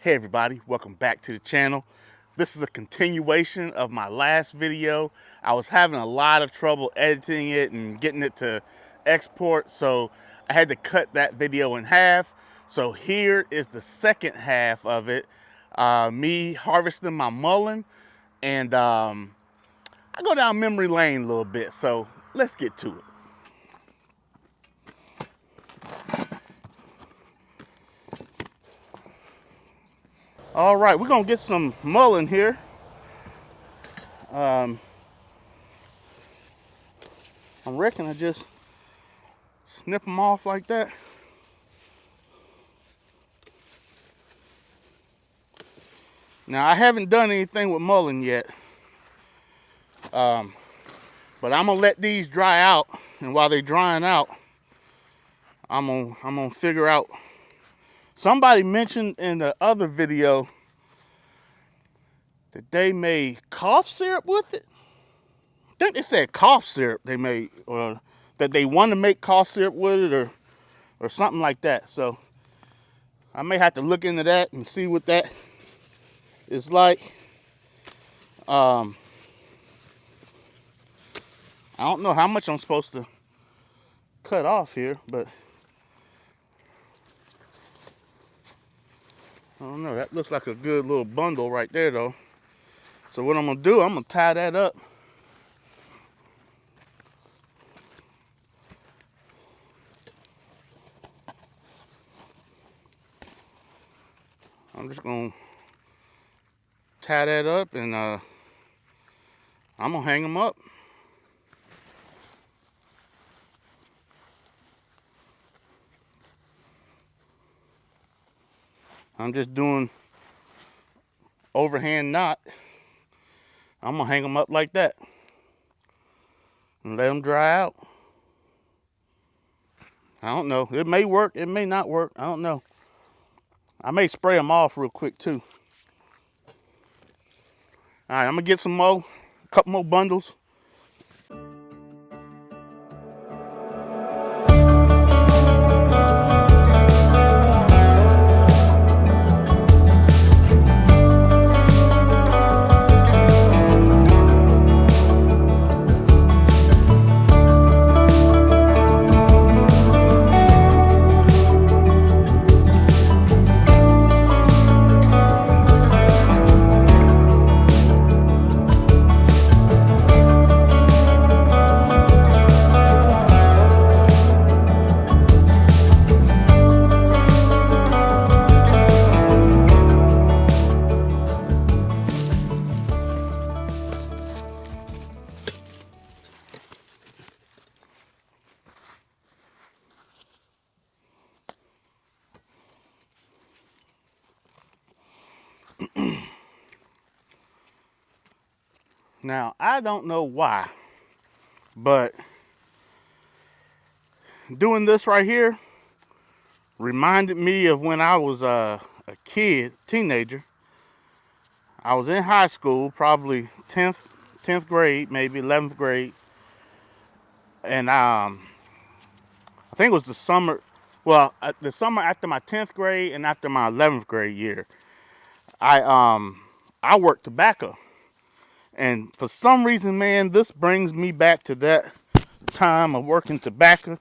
Hey everybody, welcome back to the channel. This is a continuation of my last video. I was having a lot of trouble editing it and getting it to export, so I had to cut that video in half. So here is the second half of it. Me harvesting my mullein, and I go down memory lane a little bit, so let's get to it. All right, we're gonna get some mullein here. I reckon I just snip them off like that. Now I haven't done anything with mullein yet, but I'm gonna let these dry out, and while they're drying out, I'm gonna figure out. Somebody mentioned in the other video that they made cough syrup with it. I think they said cough syrup they made, or that they want to make cough syrup with it, or something like that. So I may have to look into that and see what that is like. I don't know how much I'm supposed to cut off here, but I don't know. That looks like a good little bundle right there, though. So what I'm gonna do, I'm gonna tie that up. I'm just gonna tie that up, and I'm gonna hang them up. I'm just doing overhand knot. I'm gonna hang them up like that and let them dry out. I don't know. It may work. It may not work. I don't know. I may spray them off real quick too. All right, I'm gonna get some more, a couple more bundles. Now, I don't know why, but doing this right here reminded me of when I was a kid, teenager. I was in high school, probably 10th grade, maybe 11th grade. And I think it was the summer, well, the summer after my 10th grade and after my 11th grade year. I worked tobacco. And for some reason, man, this brings me back to that time of working tobacco.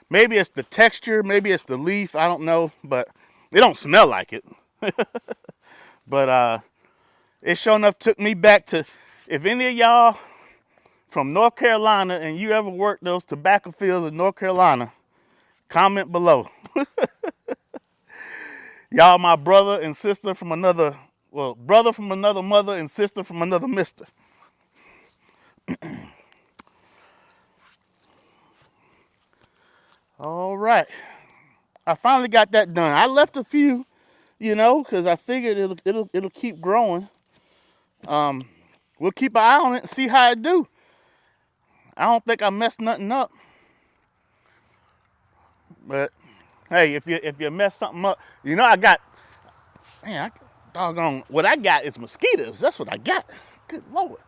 Maybe it's the texture, maybe it's the leaf, I don't know, but it don't smell like it. But it sure enough took me back to, if any of y'all from North Carolina and you ever worked those tobacco fields in North Carolina, comment below. Y'all my brother and sister from another, well, brother from another mother and sister from another mister. All right. I finally got that done. I left a few, you know, because I figured it'll keep growing. We'll keep an eye on it and see how it do. I don't think I messed nothing up. But hey, if you mess something up, you know, doggone, what I got is mosquitoes. That's what I got. Good Lord.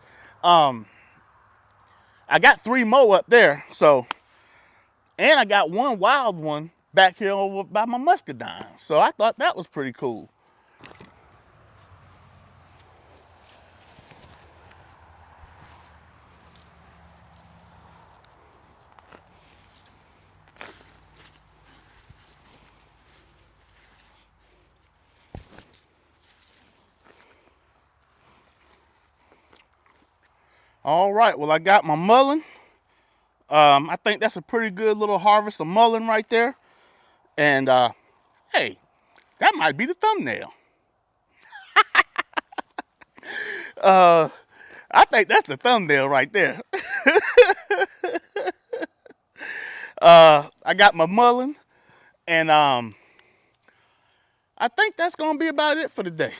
I got 3 more up there, so, and I got one wild one back here over by my muscadine. So I thought that was pretty cool. All right, well, I got my mullein. I think that's a pretty good little harvest of mullein right there. And hey, that might be the thumbnail. I think that's the thumbnail right there. I got my mullein, and I think that's gonna be about it for today.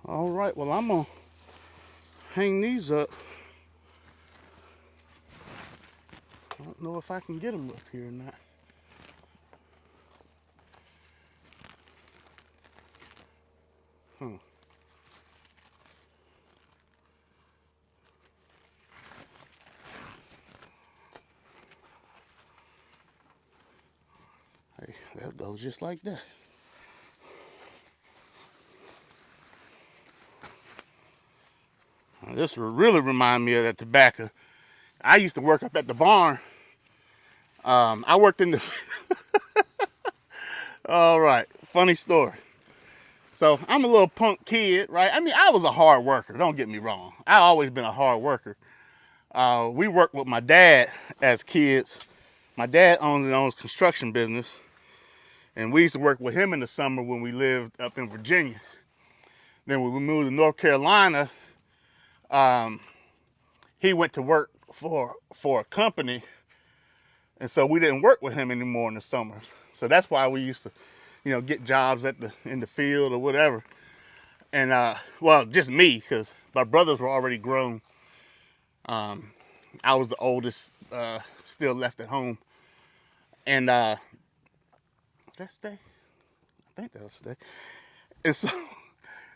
All right, well, I'm gonna hang these up. I don't know if I can get them up here or not. Hey, that goes just like that. Now, this will really remind me of that tobacco. I used to work up at the barn. I worked in the... All right, funny story. So I'm a little punk kid, right? I mean, I was a hard worker, don't get me wrong. I've always been a hard worker. We worked with my dad as kids. My dad owns his own construction business. And we used to work with him in the summer when we lived up in Virginia. Then when we moved to North Carolina, he went to work for a company. And so we didn't work with him anymore in the summers. So that's why we used to, get jobs in the field or whatever. And, well, just me, because my brothers were already grown. I was the oldest, still left at home. And, did that stay? I think that'll stay.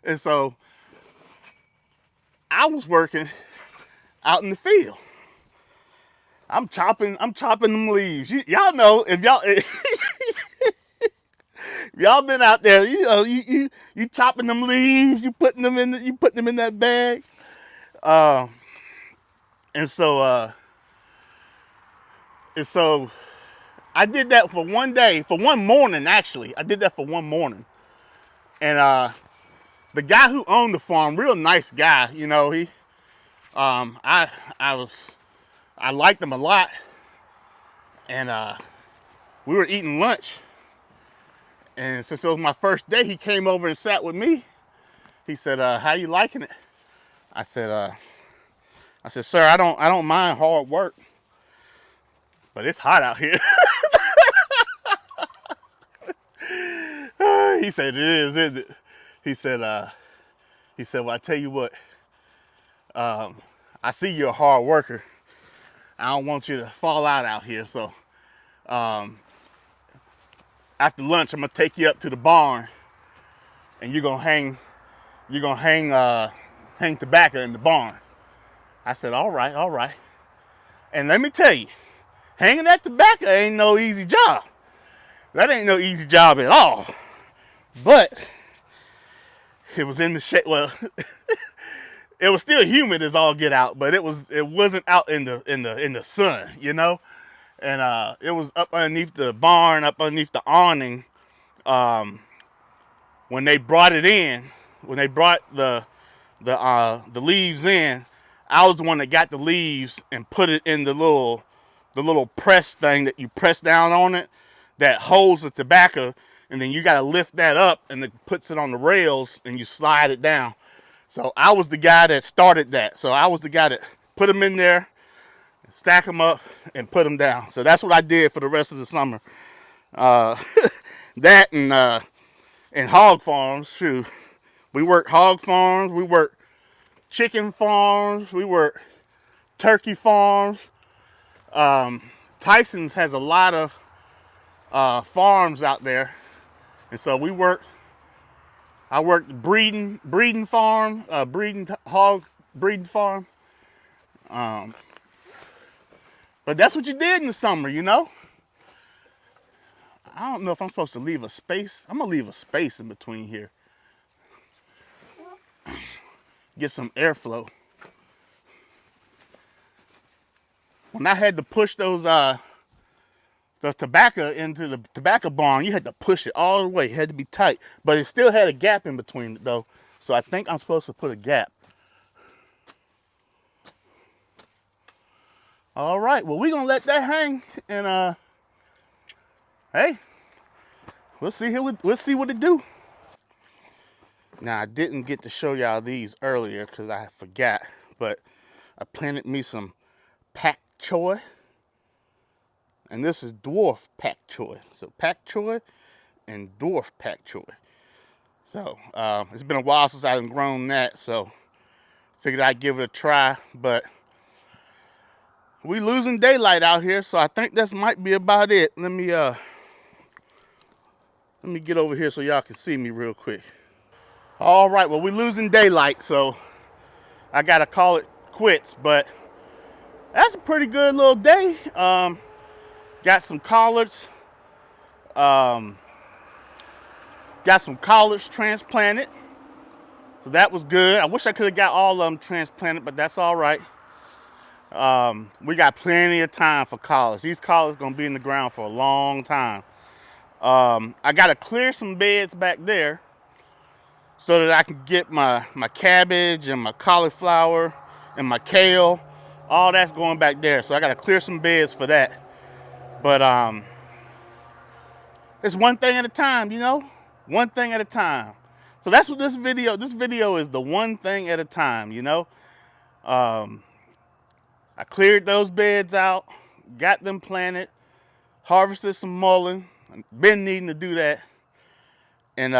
And so I was working out in the field. I'm chopping them leaves. Y'all know if y'all been out there, you chopping them leaves, you putting them in that bag. And so I did that for one day, for one morning actually. I did that for one morning. And the guy who owned the farm, real nice guy, he I liked him a lot. And we were eating lunch. And since it was my first day, he came over and sat with me. He said, how you liking it? I said, sir, I don't mind hard work, but it's hot out here. He said, it is, isn't it? He said, well, I tell you what, I see you're a hard worker. I don't want you to fall out here. So after lunch, I'm gonna take you up to the barn, and you're gonna hang tobacco in the barn. I said, all right. And let me tell you, hanging that tobacco ain't no easy job. That ain't no easy job at all. But it was in the shade. Well, it was still humid as all get out, but it wasn't out in the sun, And it was up underneath the barn, up underneath the awning. When they brought it in, when they brought the leaves in, I was the one that got the leaves and put it in the little press thing that you press down on it that holds the tobacco, and then you got to lift that up and it puts it on the rails and you slide it down. So I was the guy that started that. So I was the guy that put them in there, stack them up, and put them down. So that's what I did for the rest of the summer. That and hog farms, shoot. We worked hog farms, we worked chicken farms, we worked turkey farms. Tyson's has a lot of farms out there. And so I worked breeding farm, hog breeding farm. But that's what you did in the summer, I don't know if I'm supposed to leave a space. I'm gonna leave a space in between here. Get some airflow. When I had to push those the tobacco into the tobacco barn, you had to push it all the way. It had to be tight, but it still had a gap in between it though. So I think I'm supposed to put a gap. All right, well, we're gonna let that hang, and hey, we'll see here. We'll see what it do. Now, I didn't get to show y'all these earlier because I forgot, but I planted me some pak choi, and this is dwarf pak choi. So pak choi and dwarf pak choi. So it's been a while since I've grown that, so figured I'd give it a try, but we losing daylight out here, so I think this might be about it. Let me get over here so y'all can see me real quick. All right, well, we're losing daylight, so I gotta call it quits, but that's a pretty good little day. Got some collards, transplanted, so that was good. I wish I could have got all of them transplanted, but that's all right. We got plenty of time for collards. These collards gonna be in the ground for a long time. I gotta clear some beds back there so that I can get my cabbage and my cauliflower and my kale. All that's going back there. So I gotta clear some beds for that. But it's one thing at a time, you know? One thing at a time. So that's what this video is, the one thing at a time, you know? I cleared those beds out, got them planted, harvested some mullein. Been needing to do that. And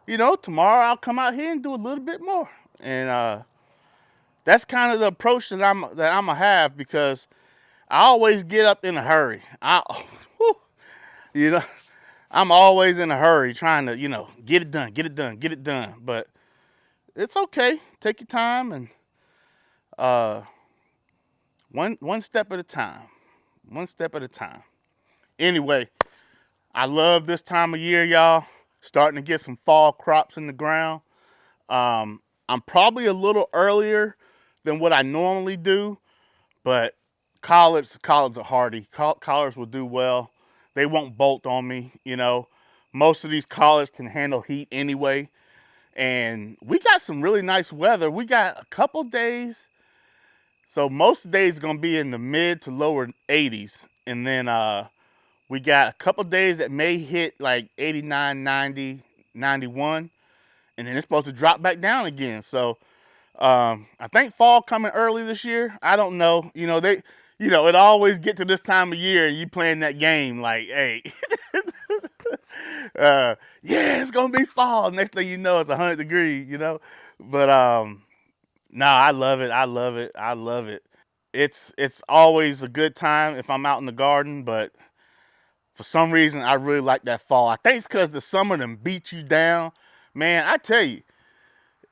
you know, tomorrow I'll come out here and do a little bit more. And that's kind of the approach that I'm gonna have, because I always get up in a hurry. You know, I'm always in a hurry trying to, you know, get it done. But it's okay. Take your time, and one step at a time. One step at a time. Anyway, I love this time of year, y'all. Starting to get some fall crops in the ground. I'm probably a little earlier than what I normally do, but collards are hardy. Collards will do well. They won't bolt on me, you know. Most of these collards can handle heat anyway. And we got some really nice weather. We got a couple days. So most days going to be in the mid to lower 80s. And then we got a couple days that may hit like 89, 90, 91. And then it's supposed to drop back down again. So I think fall coming early this year. I don't know. You know, it always get to this time of year and you playing that game like, hey, yeah, it's going to be fall. Next thing you know, it's 100 degrees, you know. But no, I love it. I love it. It's always a good time if I'm out in the garden, but for some reason, I really like that fall. I think it's because the summer done beat you down. Man, I tell you,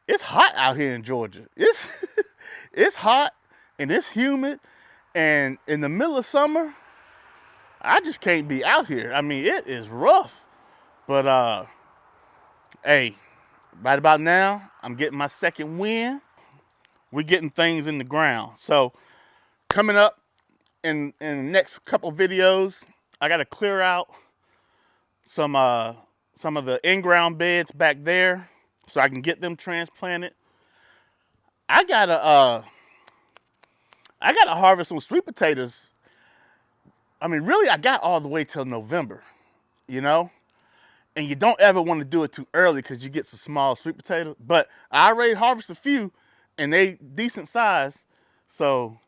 it's hot out here in Georgia. It's hot and it's humid. And in the middle of summer, I just can't be out here. I mean, it is rough. But, hey, right about now, I'm getting my second win. We're getting things in the ground. So, coming up in the next couple videos, I got to clear out some of the in-ground beds back there so I can get them transplanted. I gotta harvest some sweet potatoes. I mean, really, I got all the way till November, you know? And you don't ever want to do it too early because you get some small sweet potatoes. But I already harvested a few, and they decent size. So,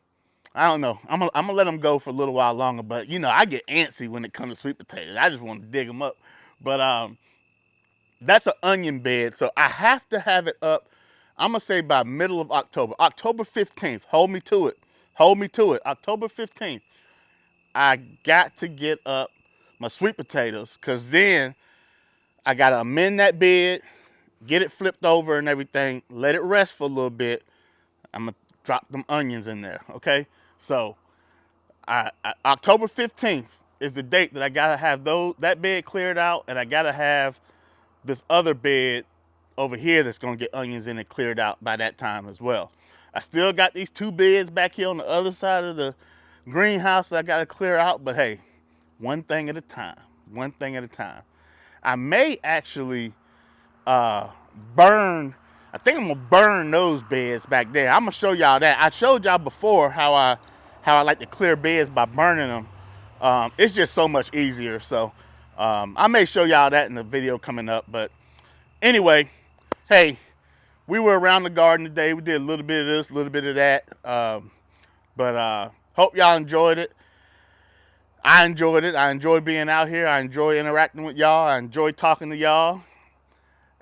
I don't know. I'm gonna let them go for a little while longer. But, you know, I get antsy when it comes to sweet potatoes. I just want to dig them up. But that's an onion bed. So, I have to have it up, I'm going to say by middle of October. October 15th. Hold me to it. October 15th. I got to get up my sweet potatoes, because then I got to amend that bed, get it flipped over and everything, let it rest for a little bit. I'm going to drop them onions in there, okay? So October 15th is the date that I got to have that bed cleared out, and I got to have this other bed over here that's going to get onions in it cleared out by that time as well. I still got these two beds back here on the other side of the greenhouse that I got to clear out, but hey, one thing at a time, one thing at a time. I may actually burn, I think I'm gonna burn those beds back there. I'm gonna show y'all that. I showed y'all before how I like to clear beds by burning them. It's just so much easier. So I may show y'all that in the video coming up. But anyway, hey, we were around the garden today. We did a little bit of this, a little bit of that. But hope y'all enjoyed it. I enjoyed it. I enjoy being out here. I enjoy interacting with y'all. I enjoy talking to y'all.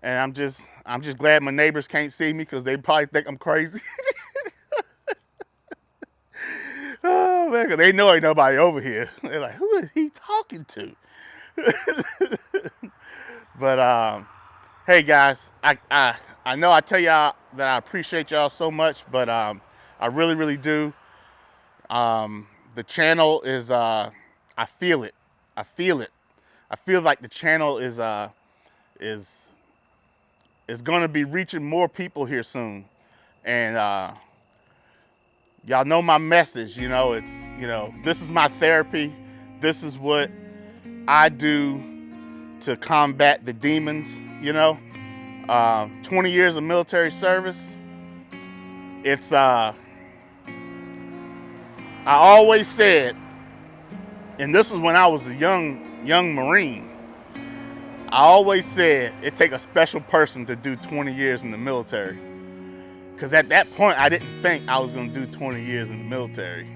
And I'm just glad my neighbors can't see me because they probably think I'm crazy. Oh man, because they know ain't nobody over here. They're like, who is he talking to? But hey guys, I know I tell y'all that I appreciate y'all so much, but I really, really do. The channel is I feel it. I feel it. I feel like the channel is going to be reaching more people here soon. And y'all know my message, you know, it's, you know, this is my therapy. This is what I do to combat the demons, you know. 20 years of military service. It's I always said, and this is when I was a young Marine, I always said it take a special person to do 20 years in the military. Because at that point, I didn't think I was going to do 20 years in the military.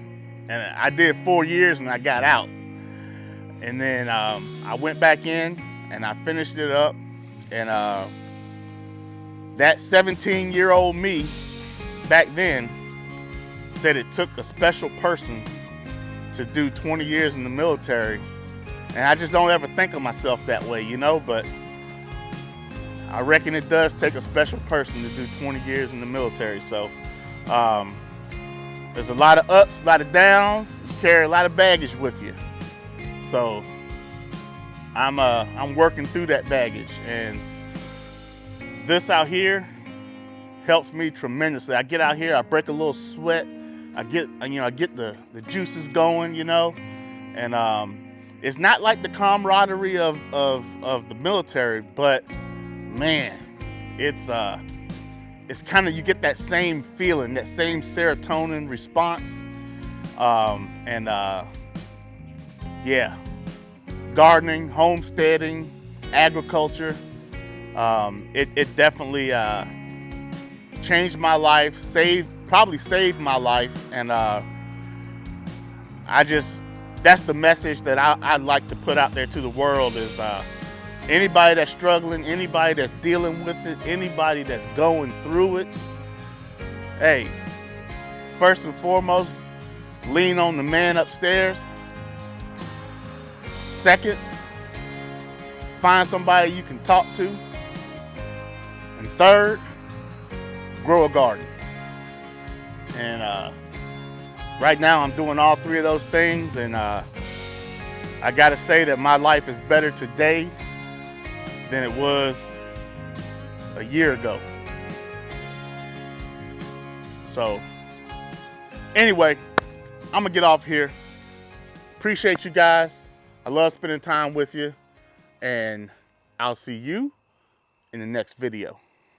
And I did 4 years and I got out. And then I went back in and I finished it up. And that 17-year-old me back then said it took a special person to do 20 years in the military. And I just don't ever think of myself that way, you know, but I reckon it does take a special person to do 20 years in the military. So there's a lot of ups, a lot of downs. You carry a lot of baggage with you. So I'm working through that baggage, and this out here helps me tremendously. I get out here, I break a little sweat. I get the juices going, you know, and it's not like the camaraderie of the military, but man, it's kind of, you get that same feeling, that same serotonin response, yeah, gardening, homesteading, agriculture, it definitely changed my life, probably saved my life, and that's the message that I'd like to put out there to the world is anybody that's struggling, anybody that's dealing with it, anybody that's going through it, hey, first and foremost, lean on the man upstairs. Second, find somebody you can talk to. And third, grow a garden. And right now I'm doing all three of those things, and I gotta say that my life is better today than it was a year ago. So anyway, I'm gonna get off here. Appreciate you guys. I love spending time with you, and I'll see you in the next video.